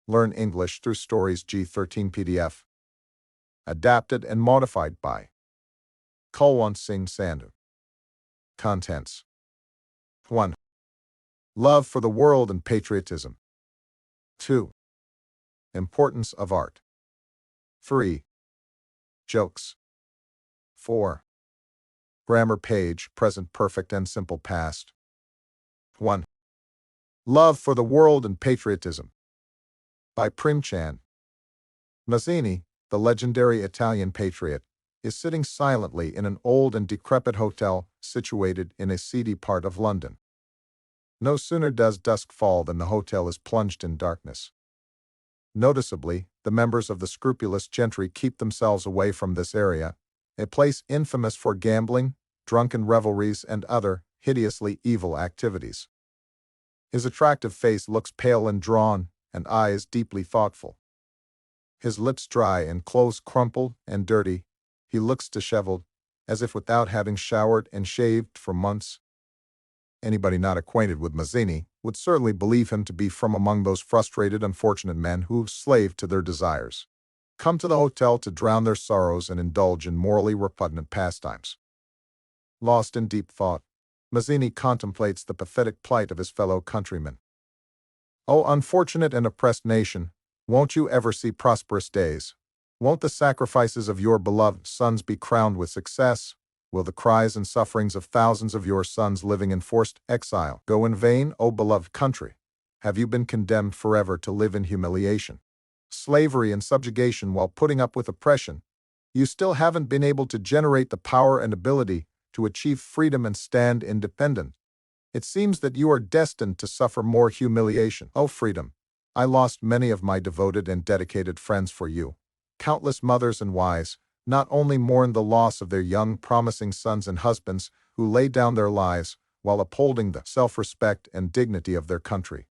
Learn English through Stories G13 PDF. Adapted and modified by Kulwant Singh Sandhu. Contents. 1. Love for the world and patriotism. 2. Importance of art. 3. Jokes. 4. Grammar page, present perfect and simple past. 1. Love for the world and patriotism. By Primchand. Mazzini, the legendary Italian patriot, is sitting silently in an old and decrepit hotel situated in a seedy part of London. No sooner does dusk fall than the hotel is plunged in darkness. Noticeably, the members of the scrupulous gentry keep themselves away from this area, a place infamous for gambling, drunken revelries, and other hideously evil activities. His attractive face looks pale and drawn, and eyes deeply thoughtful. His lips dry and clothes crumpled and dirty, he looks disheveled, as if without having showered and shaved for months. Anybody not acquainted with Mazzini would certainly believe him to be from among those frustrated, unfortunate men who, slave to their desires, come to the hotel to drown their sorrows and indulge in morally repugnant pastimes. Lost in deep thought, Mazzini contemplates the pathetic plight of his fellow countrymen. O unfortunate and oppressed nation, won't you ever see prosperous days? Won't the sacrifices of your beloved sons be crowned with success? Will the cries and sufferings of thousands of your sons living in forced exile go in vain, O beloved country? Have you been condemned forever to live in humiliation, slavery, and subjugation while putting up with oppression? You still haven't been able to generate the power and ability to achieve freedom and stand independent. It seems that you are destined to suffer more humiliation. O freedom, I lost many of my devoted and dedicated friends for you. Countless mothers and wives not only mourn the loss of their young, promising sons and husbands who laid down their lives while upholding the self-respect and dignity of their country,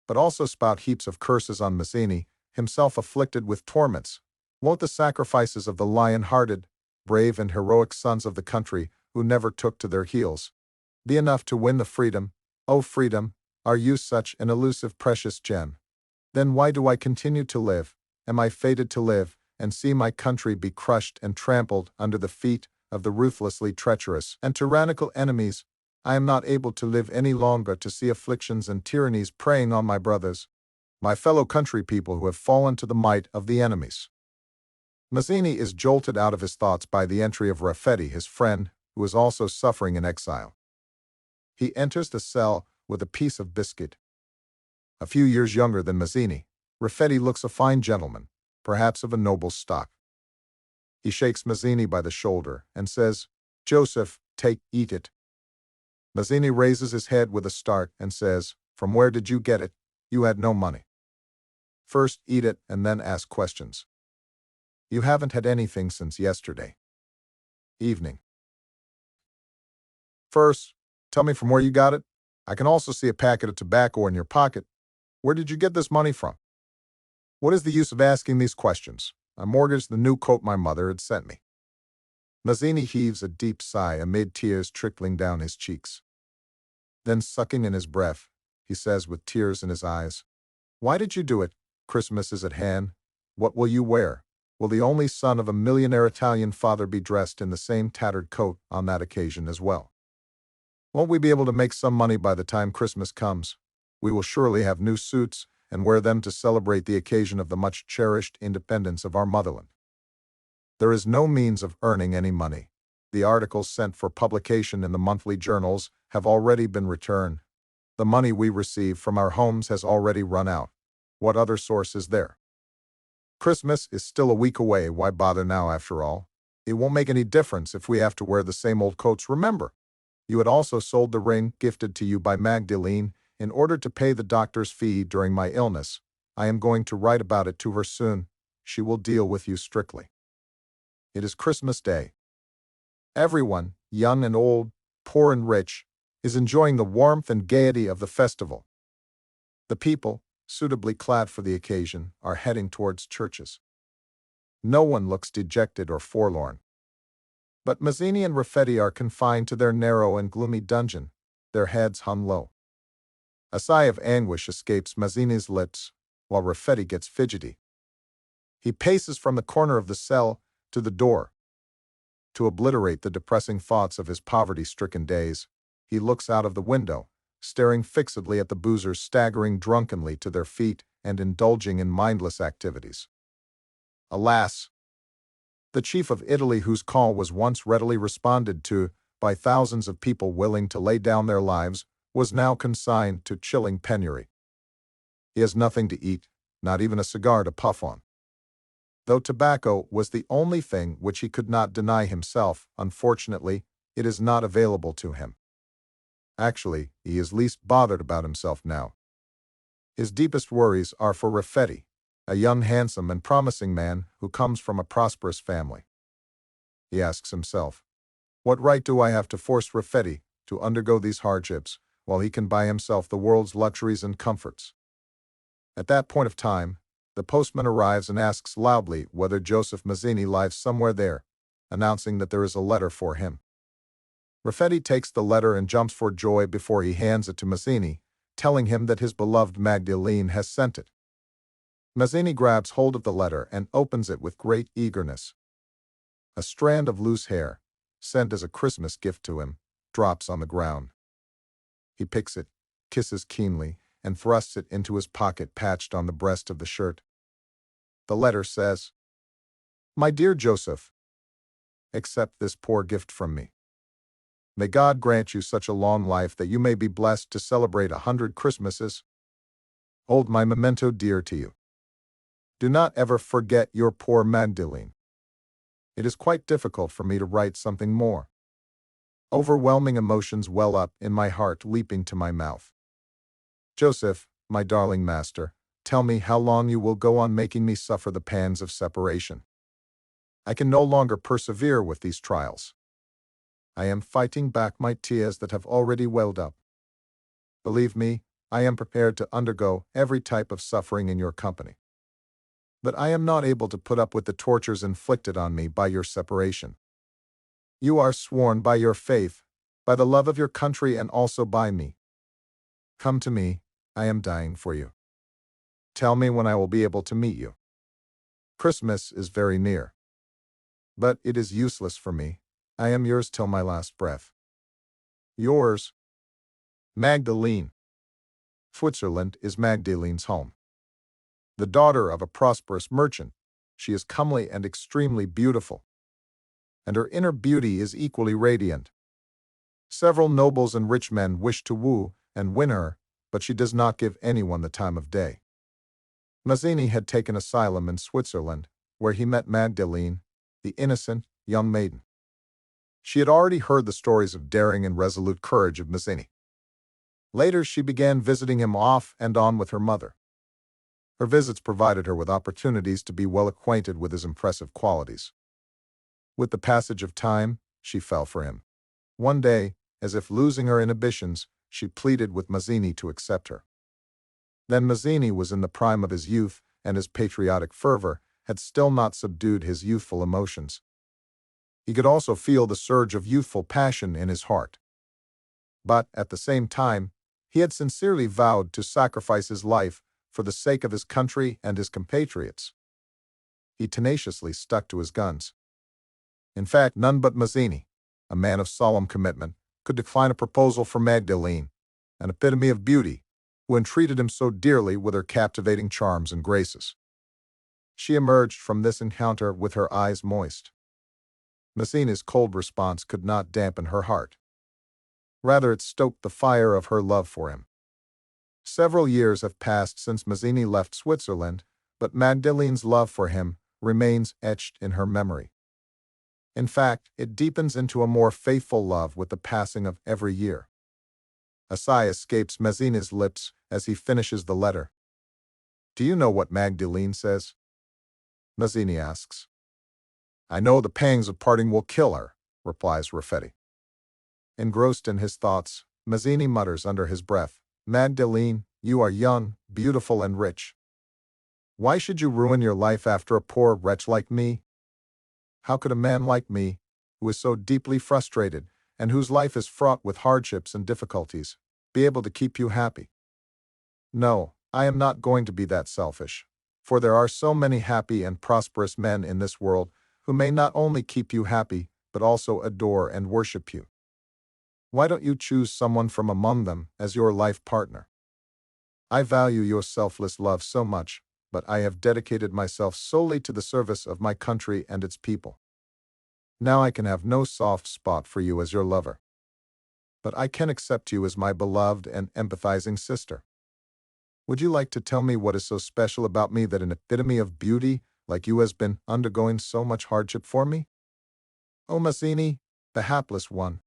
but also spout heaps of curses on Mazzini, himself afflicted with torments. Won't the sacrifices of the lion-hearted, brave and heroic sons of the country who never took to their heels be enough to win the freedom? O freedom, are you such an elusive, precious gem? Then why do I continue to live? Am I fated to live and see my country be crushed and trampled under the feet of the ruthlessly treacherous and tyrannical enemies? I am not able to live any longer to see afflictions and tyrannies preying on my brothers, my fellow country people who have fallen to the might of the enemies. Mazzini is jolted out of his thoughts by the entry of Raffetti, his friend, who is also suffering in exile. He enters the cell with a piece of biscuit. A few years younger than Mazzini, Raffetti looks a fine gentleman, perhaps of a noble stock. He shakes Mazzini by the shoulder and says, "Joseph, eat it." Mazzini raises his head with a start and says, "From where did you get it? You had no money. First eat it and then ask questions. You haven't had anything since yesterday evening. First, tell me from where you got it. I can also see a packet of tobacco in your pocket. Where did you get this money from? What is the use of asking these questions? I mortgaged the new coat my mother had sent me." Mazzini heaves a deep sigh amid tears trickling down his cheeks. Then, sucking in his breath, he says with tears in his eyes, "Why did you do it? Christmas is at hand. What will you wear? Will the only son of a millionaire Italian father be dressed in the same tattered coat on that occasion as well? Won't we be able to make some money by the time Christmas comes? We will surely have new suits and wear them to celebrate the occasion of the much-cherished independence of our motherland. There is no means of earning any money. The articles sent for publication in the monthly journals have already been returned. The money we receive from our homes has already run out. What other source is there? Christmas is still a week away. Why bother now, after all? It won't make any difference if we have to wear the same old coats. Remember, you had also sold the ring gifted to you by Magdalene in order to pay the doctor's fee during my illness. I am going to write about it to her soon. She will deal with you strictly. It is Christmas Day. Everyone, young and old, poor and rich, is enjoying the warmth and gaiety of the festival. The people, suitably clad for the occasion, are heading towards churches. No one looks dejected or forlorn. But Mazzini and Raffetti are confined to their narrow and gloomy dungeon, their heads hung low. A sigh of anguish escapes Mazzini's lips. while Raffetti gets fidgety. He paces from the corner of the cell to the door. To obliterate the depressing thoughts of his poverty-stricken days, he looks out of the window, staring fixedly at the boozers staggering drunkenly to their feet and indulging in mindless activities. Alas! The chief of Italy, whose call was once readily responded to by thousands of people willing to lay down their lives, was now consigned to chilling penury. He has nothing to eat, not even a cigar to puff on. Though tobacco was the only thing which he could not deny himself, unfortunately, it is not available to him. Actually, he is least bothered about himself now. His deepest worries are for Raffetti, a young, handsome, and promising man who comes from a prosperous family. He asks himself, what right do I have to force Raffetti to undergo these hardships while he can buy himself the world's luxuries and comforts? At that point of time, the postman arrives and asks loudly whether Joseph Mazzini lives somewhere there, announcing that there is a letter for him. Raffetti takes the letter and jumps for joy before he hands it to Mazzini, telling him that his beloved Magdalene has sent it. Mazzini grabs hold of the letter and opens it with great eagerness. A strand of loose hair, sent as a Christmas gift to him, drops on the ground. He picks it, kisses keenly, and thrusts it into his pocket patched on the breast of the shirt. The letter says, "My dear Joseph, accept this poor gift from me. May God grant you such a long life that you may be blessed to celebrate 100 Christmases. Hold my memento dear to you. Do not ever forget your poor Magdalene. It is quite difficult for me to write something more. Overwhelming emotions well up in my heart, leaping to my mouth. Joseph, my darling master, tell me how long you will go on making me suffer the pangs of separation. I can no longer persevere with these trials. I am fighting back my tears that have already welled up. Believe me, I am prepared to undergo every type of suffering in your company. But I am not able to put up with the tortures inflicted on me by your separation. You are sworn by your faith, by the love of your country, and also by me. Come to me, I am dying for you. Tell me when I will be able to meet you. Christmas is very near. But it is useless for me. I am yours till my last breath. Yours, Magdalene. Switzerland is Magdalene's home. The daughter of a prosperous merchant, she is comely and extremely beautiful. And her inner beauty is equally radiant. Several nobles and rich men wish to woo and win her, but she does not give anyone the time of day. Mazzini had taken asylum in Switzerland, where he met Magdalene, the innocent young maiden. She had already heard the stories of daring and resolute courage of Mazzini. Later, she began visiting him off and on with her mother. Her visits provided her with opportunities to be well acquainted with his impressive qualities. With the passage of time, she fell for him. One day, as if losing her inhibitions, she pleaded with Mazzini to accept her. Then Mazzini was in the prime of his youth, and his patriotic fervor had still not subdued his youthful emotions. He could also feel the surge of youthful passion in his heart. But, at the same time, he had sincerely vowed to sacrifice his life for the sake of his country and his compatriots. He tenaciously stuck to his guns. In fact, none but Mazzini, a man of solemn commitment, could decline a proposal for Magdalene, an epitome of beauty, who entreated him so dearly with her captivating charms and graces. She emerged from this encounter with her eyes moist. Mazzini's cold response could not dampen her heart. Rather, it stoked the fire of her love for him. Several years have passed since Mazzini left Switzerland, but Magdalene's love for him remains etched in her memory. In fact, it deepens into a more faithful love with the passing of every year. A sigh escapes Mazzini's lips as he finishes the letter. Do you know what Magdalene says? Mazzini asks. I know the pangs of parting will kill her, replies Raffetti. Engrossed in his thoughts, Mazzini mutters under his breath, Magdalene, you are young, beautiful, and rich. Why should you ruin your life after a poor wretch like me? How could a man like me, who is so deeply frustrated and whose life is fraught with hardships and difficulties, be able to keep you happy? No, I am not going to be that selfish, for there are so many happy and prosperous men in this world who may not only keep you happy, but also adore and worship you. Why don't you choose someone from among them as your life partner? I value your selfless love so much, but I have dedicated myself solely to the service of my country and its people. Now I can have no soft spot for you as your lover. But I can accept you as my beloved and empathizing sister. Would you like to tell me what is so special about me that an epitome of beauty like you has been undergoing so much hardship for me? O Mazzini, the hapless one.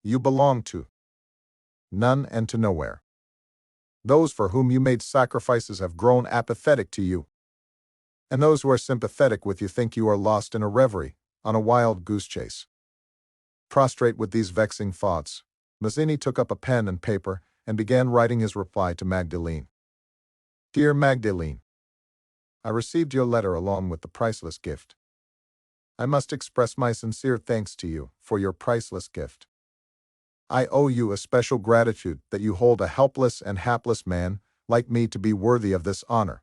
You belong to none and to nowhere. Those for whom you made sacrifices have grown apathetic to you. And those who are sympathetic with you think you are lost in a reverie, on a wild goose chase. Prostrate with these vexing thoughts, Mazzini took up a pen and paper and began writing his reply to Magdalene. Dear Magdalene, I received your letter along with the priceless gift. I must express my sincere thanks to you for your priceless gift. I owe you a special gratitude that you hold a helpless and hapless man like me to be worthy of this honor.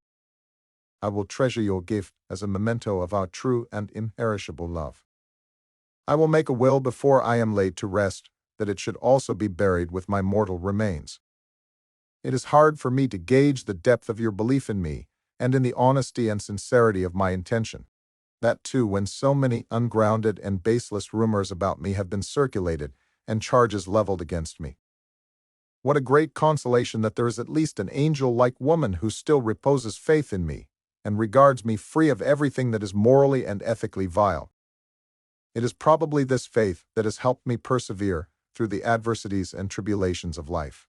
I will treasure your gift as a memento of our true and imperishable love. I will make a will before I am laid to rest, that it should also be buried with my mortal remains. It is hard for me to gauge the depth of your belief in me, and in the honesty and sincerity of my intention. That too when so many ungrounded and baseless rumors about me have been circulated, and charges leveled against me. What a great consolation that there is at least an angel-like woman who still reposes faith in me, and regards me free of everything that is morally and ethically vile. It is probably this faith that has helped me persevere through the adversities and tribulations of life.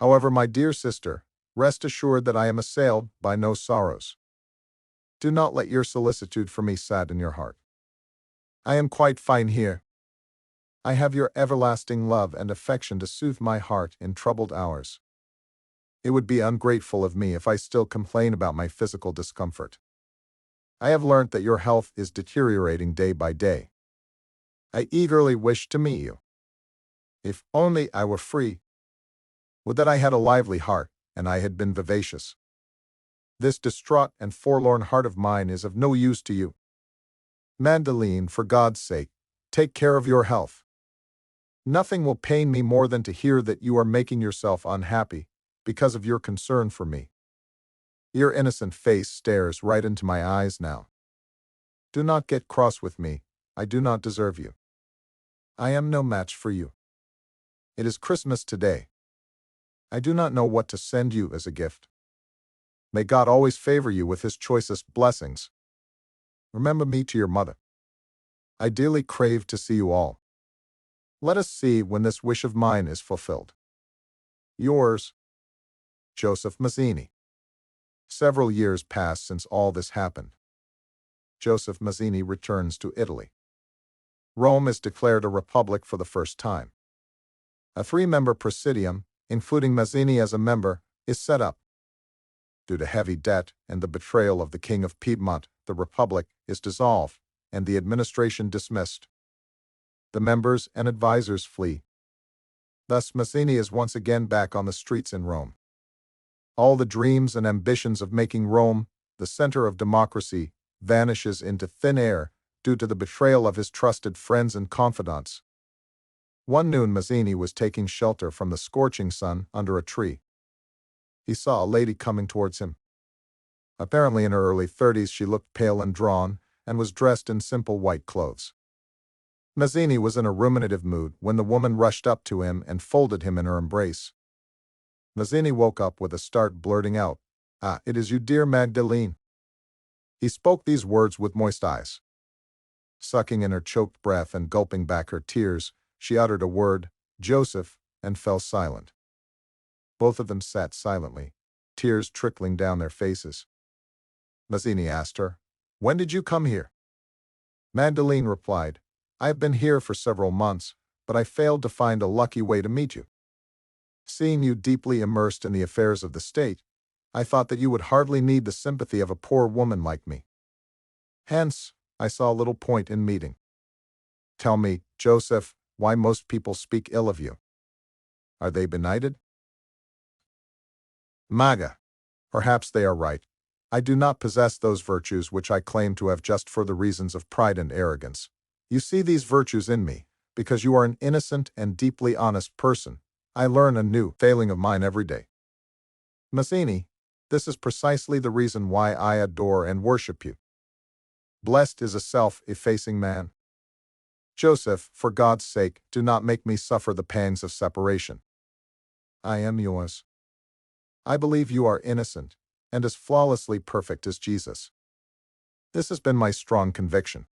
However, my dear sister, rest assured that I am assailed by no sorrows. Do not let your solicitude for me sadden your heart. I am quite fine here. I have your everlasting love and affection to soothe my heart in troubled hours. It would be ungrateful of me if I still complain about my physical discomfort. I have learnt that your health is deteriorating day by day. I eagerly wish to meet you. If only I were free. Would that I had a lively heart, and I had been vivacious. This distraught and forlorn heart of mine is of no use to you. Magdalene, for God's sake, take care of your health. Nothing will pain me more than to hear that you are making yourself unhappy because of your concern for me. Your innocent face stares right into my eyes now. Do not get cross with me. I do not deserve you. I am no match for you. It is Christmas today. I do not know what to send you as a gift. May God always favor you with his choicest blessings. Remember me to your mother. I dearly crave to see you all. Let us see when this wish of mine is fulfilled. Yours, Joseph Mazzini. Several years pass since all this happened. Joseph Mazzini returns to Italy. Rome is declared a republic for the first time. A three-member presidium, including Mazzini as a member, is set up. Due to heavy debt and the betrayal of the King of Piedmont, the republic is dissolved and the administration dismissed. The members and advisors flee. Thus Mazzini is once again back on the streets in Rome. All the dreams and ambitions of making Rome the center of democracy vanishes into thin air due to the betrayal of his trusted friends and confidants. One noon Mazzini was taking shelter from the scorching sun under a tree. He saw a lady coming towards him. Apparently in her early 30s, she looked pale and drawn and was dressed in simple white clothes. Mazzini was in a ruminative mood when the woman rushed up to him and folded him in her embrace. Mazzini woke up with a start, blurting out, "Ah, it is you, dear Magdalene." He spoke these words with moist eyes. Sucking in her choked breath and gulping back her tears, she uttered a word, "Joseph," and fell silent. Both of them sat silently, tears trickling down their faces. Mazzini asked her, "When did you come here?" Magdalene replied, "I have been here for several months, but I failed to find a lucky way to meet you. Seeing you deeply immersed in the affairs of the state, I thought that you would hardly need the sympathy of a poor woman like me. Hence, I saw little point in meeting. Tell me, Joseph, why most people speak ill of you. Are they benighted?" MAGA. Perhaps they are right. I do not possess those virtues which I claim to have just for the reasons of pride and arrogance. You see these virtues in me, because you are an innocent and deeply honest person. I learn a new failing of mine every day. Mazzini, this is precisely the reason why I adore and worship you. Blessed is a self-effacing man. Joseph, for God's sake, do not make me suffer the pangs of separation. I am yours. I believe you are innocent, and as flawlessly perfect as Jesus. This has been my strong conviction.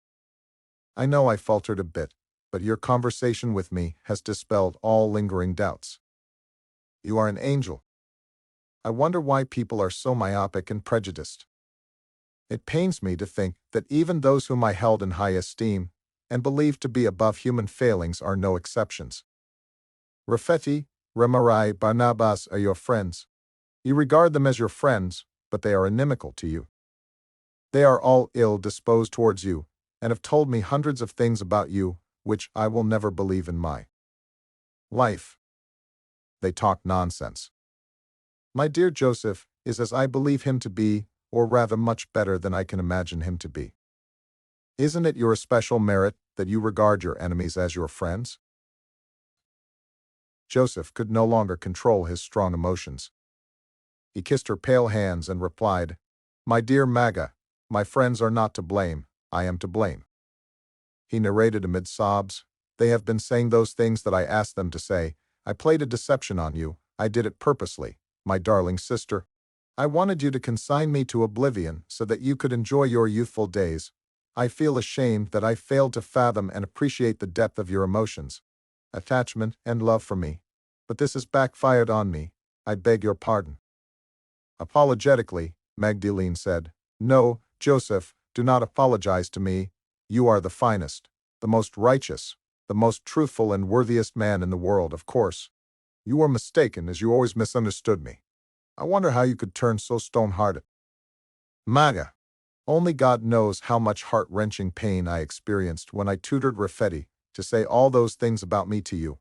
I know I faltered a bit, but your conversation with me has dispelled all lingering doubts. You are an angel. I wonder why people are so myopic and prejudiced. It pains me to think that even those whom I held in high esteem and believed to be above human failings are no exceptions. Raffetti, Remarai, Barnabas are your friends. You regard them as your friends, but they are inimical to you. They are all ill-disposed towards you, and have told me hundreds of things about you, which I will never believe in my life. They talk nonsense. My dear Joseph is as I believe him to be, or rather much better than I can imagine him to be. Isn't it your especial merit that you regard your enemies as your friends? Joseph could no longer control his strong emotions. He kissed her pale hands and replied, My dear Maga, my friends are not to blame, I am to blame. He narrated amid sobs, They have been saying those things that I asked them to say. I played a deception on you, I did it purposely, my darling sister. I wanted you to consign me to oblivion so that you could enjoy your youthful days. I feel ashamed that I failed to fathom and appreciate the depth of your emotions, attachment, and love for me. But this has backfired on me. I beg your pardon. Apologetically, Magdalene said, No, Joseph, do not apologize to me. You are the finest, the most righteous, the most truthful and worthiest man in the world, of course. You were mistaken, as you always misunderstood me. I wonder how you could turn so stone-hearted. Maga. Only God knows how much heart-wrenching pain I experienced when I tutored Raffetti to say all those things about me to you.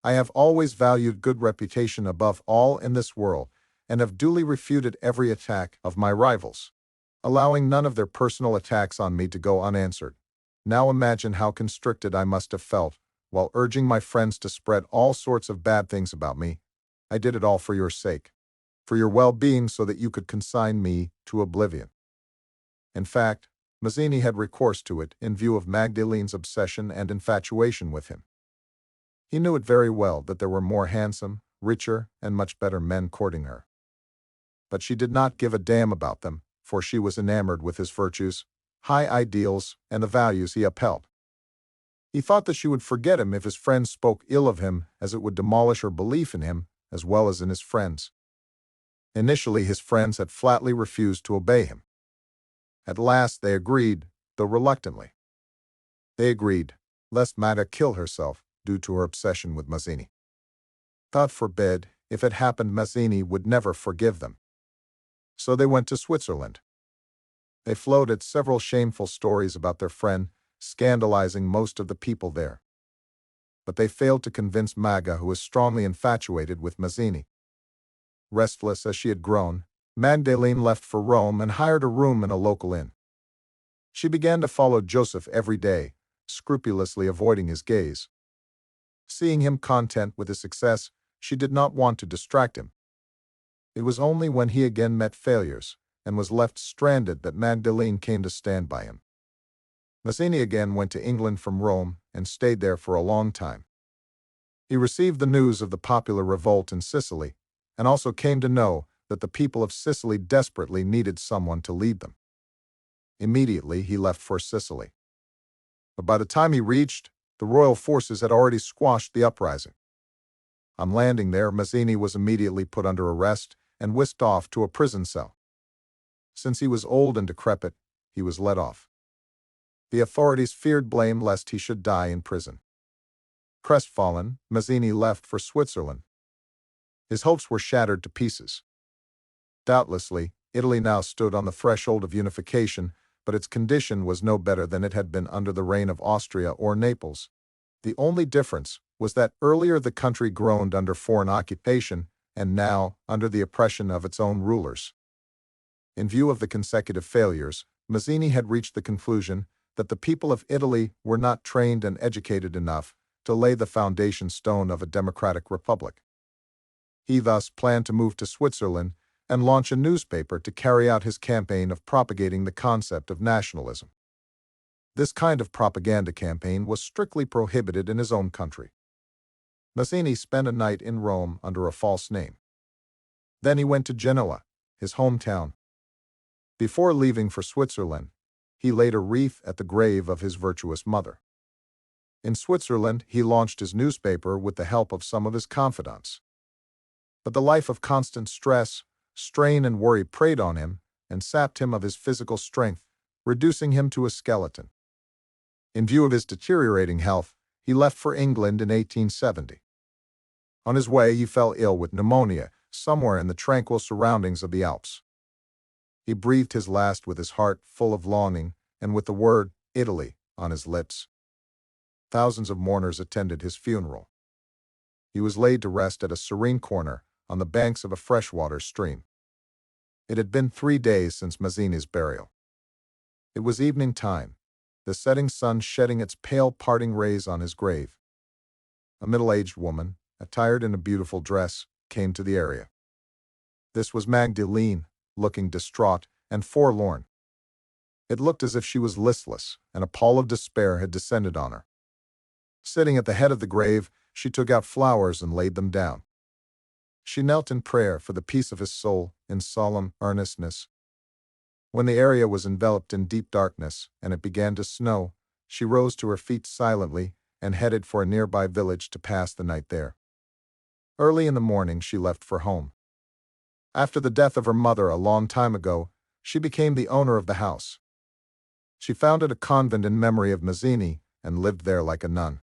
I have always valued good reputation above all in this world, and have duly refuted every attack of my rivals, allowing none of their personal attacks on me to go unanswered. Now imagine how constricted I must have felt while urging my friends to spread all sorts of bad things about me. I did it all for your sake, for your well-being, so that you could consign me to oblivion. In fact, Mazzini had recourse to it in view of Magdalene's obsession and infatuation with him. He knew it very well that there were more handsome, richer, and much better men courting her. But she did not give a damn about them, for she was enamored with his virtues, high ideals, and the values he upheld. He thought that she would forget him if his friends spoke ill of him, as it would demolish her belief in him as well as in his friends. Initially, his friends had flatly refused to obey him. At last they agreed, though reluctantly. They agreed, lest Mada kill herself due to her obsession with Mazzini. God forbid, if it happened, Mazzini would never forgive them. So they went to Switzerland. They floated several shameful stories about their friend, scandalizing most of the people there. But they failed to convince Maga, who was strongly infatuated with Mazzini. Restless as she had grown, Magdalene left for Rome and hired a room in a local inn. She began to follow Joseph every day, scrupulously avoiding his gaze. Seeing him content with his success, she did not want to distract him. It was only when he again met failures and was left stranded that Magdalene came to stand by him. Mazzini again went to England from Rome and stayed there for a long time. He received the news of the popular revolt in Sicily and also came to know that the people of Sicily desperately needed someone to lead them. Immediately, he left for Sicily. But by the time he reached, the royal forces had already squashed the uprising. On landing there, Mazzini was immediately put under arrest and whisked off to a prison cell. Since he was old and decrepit, he was let off. The authorities feared blame lest he should die in prison. Crestfallen, Mazzini left for Switzerland. His hopes were shattered to pieces. Doubtlessly, Italy now stood on the threshold of unification, but its condition was no better than it had been under the reign of Austria or Naples. The only difference was that earlier the country groaned under foreign occupation, and now under the oppression of its own rulers. In view of the consecutive failures, Mazzini had reached the conclusion that the people of Italy were not trained and educated enough to lay the foundation stone of a democratic republic. He thus planned to move to Switzerland and launch a newspaper to carry out his campaign of propagating the concept of nationalism. This kind of propaganda campaign was strictly prohibited in his own country. Mazzini spent a night in Rome under a false name. Then he went to Genoa, his hometown. Before leaving for Switzerland, he laid a wreath at the grave of his virtuous mother. In Switzerland, he launched his newspaper with the help of some of his confidants. But the life of constant stress, strain, and worry preyed on him and sapped him of his physical strength, reducing him to a skeleton. In view of his deteriorating health, he left for England in 1870. On his way, he fell ill with pneumonia somewhere in the tranquil surroundings of the Alps. He breathed his last with his heart full of longing and with the word Italy on his lips. Thousands of mourners attended his funeral. He was laid to rest at a serene corner on the banks of a freshwater stream. It had been 3 days since Mazzini's burial. It was evening time, the setting sun shedding its pale parting rays on his grave. A middle-aged woman, attired in a beautiful dress, came to the area. This was Magdalene, looking distraught and forlorn. It looked as if she was listless, and a pall of despair had descended on her. Sitting at the head of the grave, she took out flowers and laid them down. She knelt in prayer for the peace of his soul in solemn earnestness. When the area was enveloped in deep darkness and it began to snow, she rose to her feet silently and headed for a nearby village to pass the night there. Early in the morning, she left for home. After the death of her mother a long time ago, she became the owner of the house. She founded a convent in memory of Mazzini and lived there like a nun.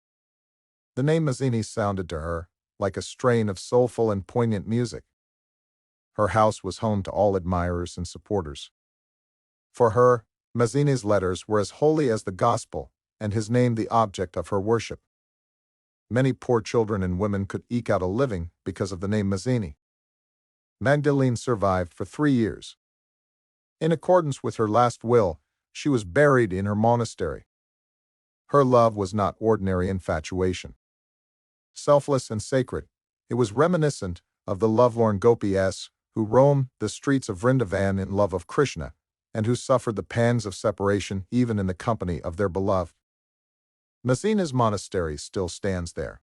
The name Mazzini sounded to her like a strain of soulful and poignant music. Her house was home to all admirers and supporters. For her, Mazzini's letters were as holy as the gospel, and his name the object of her worship. Many poor children and women could eke out a living because of the name Mazzini. Magdalene survived for 3 years. In accordance with her last will, she was buried in her monastery. Her love was not ordinary infatuation. Selfless and sacred, it was reminiscent of the lovelorn gopis who roam the streets of Vrindavan in love of Krishna, and who suffered the pangs of separation even in the company of their beloved. Mazzini's monastery still stands there.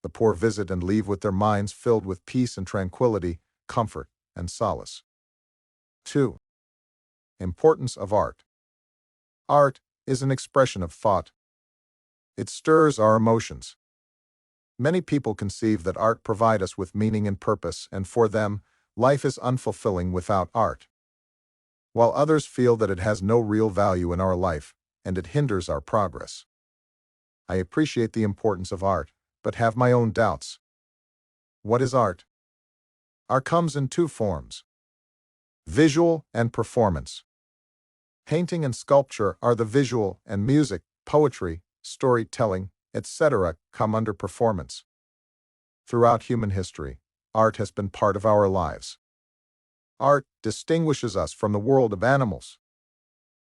The poor visit and leave with their minds filled with peace and tranquility, comfort and solace. 2. Importance of art. Art is an expression of thought. It stirs our emotions. Many people conceive that art provides us with meaning and purpose, and for them, life is unfulfilling without art. While others feel that it has no real value in our life, and it hinders our progress. I appreciate the importance of art, but have my own doubts. What is art? Art comes in 2 forms: visual and performance. Painting and sculpture are the visual, and music, poetry, storytelling, etc. come under performance. Throughout human history, art has been part of our lives. Art distinguishes us from the world of animals.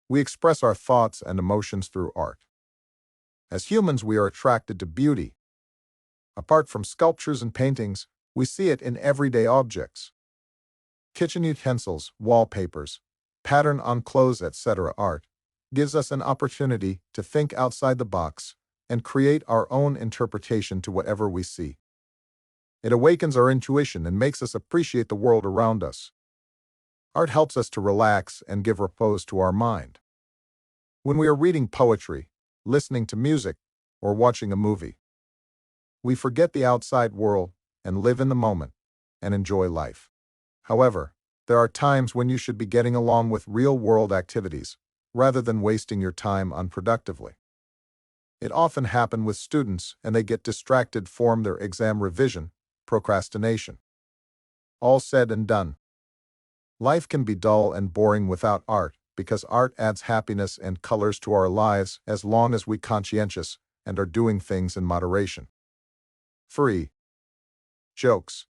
We express our thoughts and emotions through art. As humans, we are attracted to beauty. Apart from sculptures and paintings, we see it in everyday objects. Kitchen utensils, wallpapers, pattern on clothes, etc. Art gives us an opportunity to think outside the box and create our own interpretation to whatever we see. It awakens our intuition and makes us appreciate the world around us. Art helps us to relax and give repose to our mind. When we are reading poetry, listening to music, or watching a movie, we forget the outside world and live in the moment and enjoy life. However, there are times when you should be getting along with real-world activities rather than wasting your time unproductively. It often happens with students, and they get distracted from their exam revision, procrastination. All said and done. Life can be dull and boring without art, because art adds happiness and colors to our lives as long as we're conscientious and are doing things in moderation. 3. Jokes.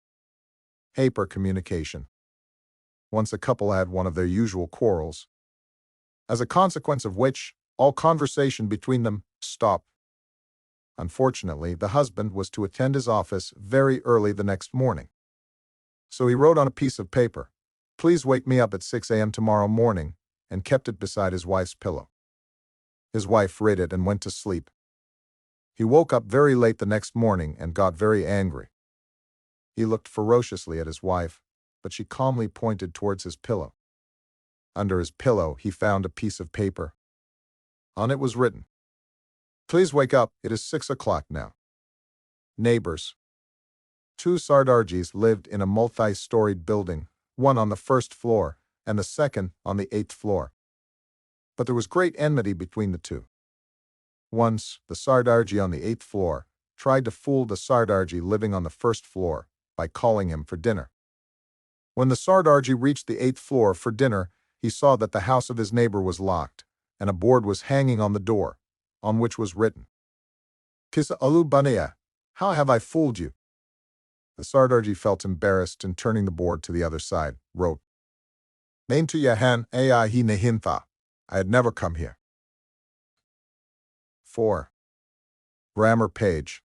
Hyper communication. Once a couple had one of their usual quarrels, as a consequence of which all conversation between them stopped. Unfortunately, the husband was to attend his office very early the next morning. So he wrote on a piece of paper, "Please wake me up at 6 a.m. tomorrow morning," and kept it beside his wife's pillow. His wife read it and went to sleep. He woke up very late the next morning and got very angry. He looked ferociously at his wife, but she calmly pointed towards his pillow. Under his pillow, he found a piece of paper. On it was written, "Please wake up, it is 6 o'clock now." Neighbors. Two Sardarjis lived in a multi-storied building, one on the first floor and the second on the 8th floor. But there was great enmity between the two. Once, the Sardarji on the 8th floor tried to fool the Sardarji living on the first floor by calling him for dinner. When the Sardarji reached the 8th floor for dinner, he saw that the house of his neighbor was locked, and a board was hanging on the door, on which was written, "Kisa alu banaya, how have I fooled you?" The Sardarji felt embarrassed and turning the board to the other side, wrote, "Main to yahan ai hi nehintha. I had never come here." 4. Grammar page.